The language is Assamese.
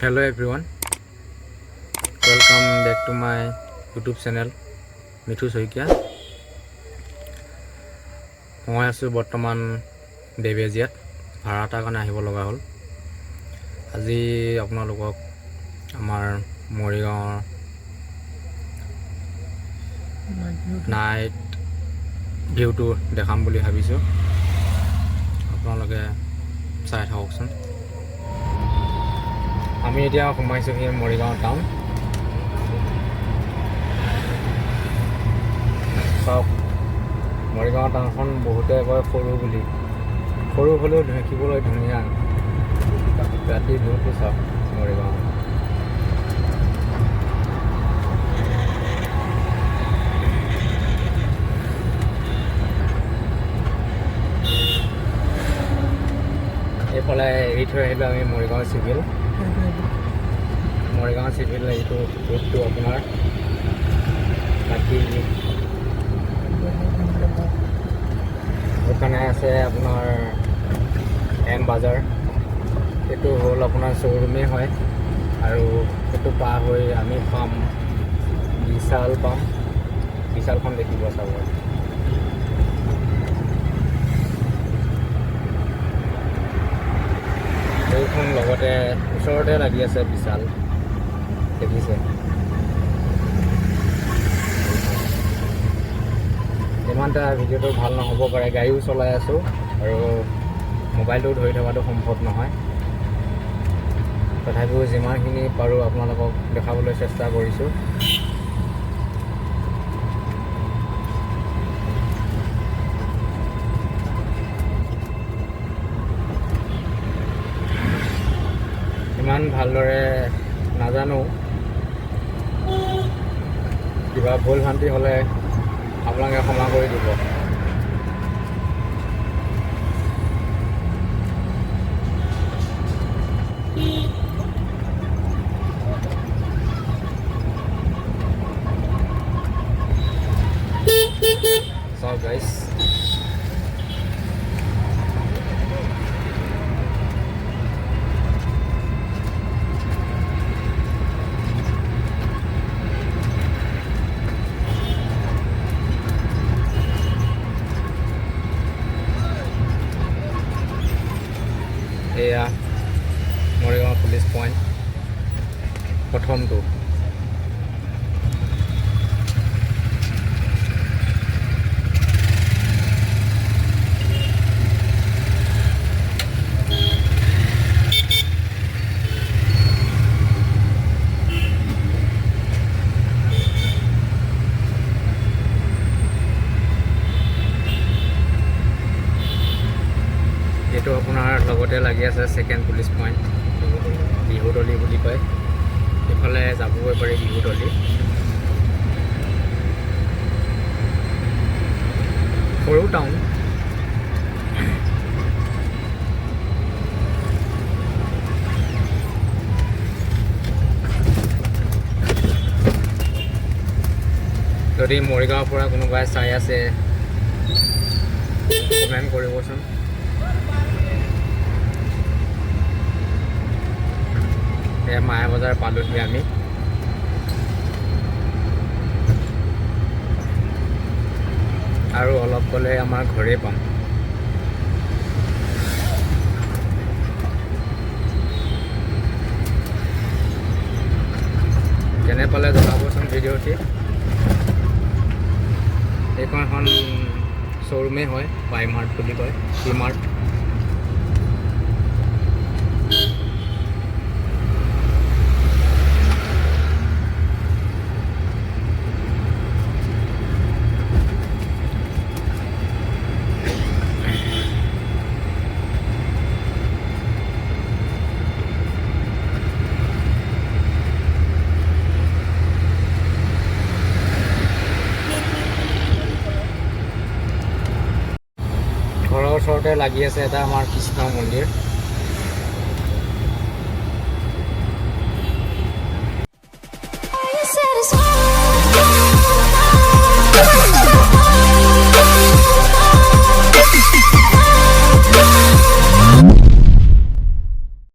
Hello everyone, welcome back to my YouTube channel Mithu Saikia. মই আছো বৰ্তমান দেবেজিয়াত ভাড়া এটাৰ কাৰণে আহিব লগা হ'ল। আজি আপোনালোকক আমাৰ মৰিগাঁৱৰ নাইট ভিউটো দেখাম বুলি ভাবিছোঁ। আপোনালোকে চাই থাককচোন। আমি এতিয়া সোমাইছোঁহি মৰিগাঁও টাউন। চাওক, মৰিগাঁও টাউনখন বহুতে কয় সৰু বুলি, সৰু হ'লেও দেখিবলৈ ধুনীয়া। ৰাতি ভিউটো চাওক মৰিগাঁও। এইফালে এৰি থৈ আহিলোঁ আমি মৰিগাঁও চিভিল। মৰিগাঁও চিভিল এইটো ৰোডটো আপোনাৰ বাকী ওখানে আছে আপোনাৰ এম বাজাৰ। এইটো হ'ল আপোনাৰ শ্ব'ৰুমেই হয় আৰু সেইটো পাৰ হৈ আমি পাম বিশাল পাম। বিশালখন দেখিব চাব। এইখন লগতে ওচৰতে লাগি আছে বিশাল, দেখিছে। ইমানটা ভিডিঅ'টো ভাল নহ'ব পাৰে, গাড়ীও চলাই আছোঁ আৰু মোবাইলটো ধৰি থকাটো সম্ভৱ নহয়। তথাপিও যিমানখিনি পাৰোঁ আপোনালোকক দেখাবলৈ চেষ্টা কৰিছোঁ। ইমান ভালদৰে নাজানো, কিবা ভুল ভ্ৰান্তি হ'লে আপোনালোকে ক্ষমা কৰি দিব। So guys, এয়া মৰিগাঁও পুলিচ পইণ্ট প্ৰথমটো। এইটো আপোনাৰ লগতে লাগি আছে ছেকেণ্ড পুলিচ পইণ্ট, বিহুতলি বুলি কয়। এইফালে যাবগৈ পাৰি বিহুতলি। সৰু টাউন। যদি মৰিগাঁৱৰ পৰা কোনোবাই চাই আছে কমেণ্ট কৰিবচোন। মায়া বজাৰ পালোহি আমি। আৰু অলপ গ'লে আমাৰ ঘৰে পাম। কেনে পালে জনাবচোন ভিডিঅ'টি। এইখন এখন শ্ব'ৰুমেই হয়, বাই মাৰ্ট বুলি কয়, চি মাৰ্ট। ঘৰৰ ওচৰতে লাগি আছে এটা আমাৰ কৃষ্ণ মন্দিৰ।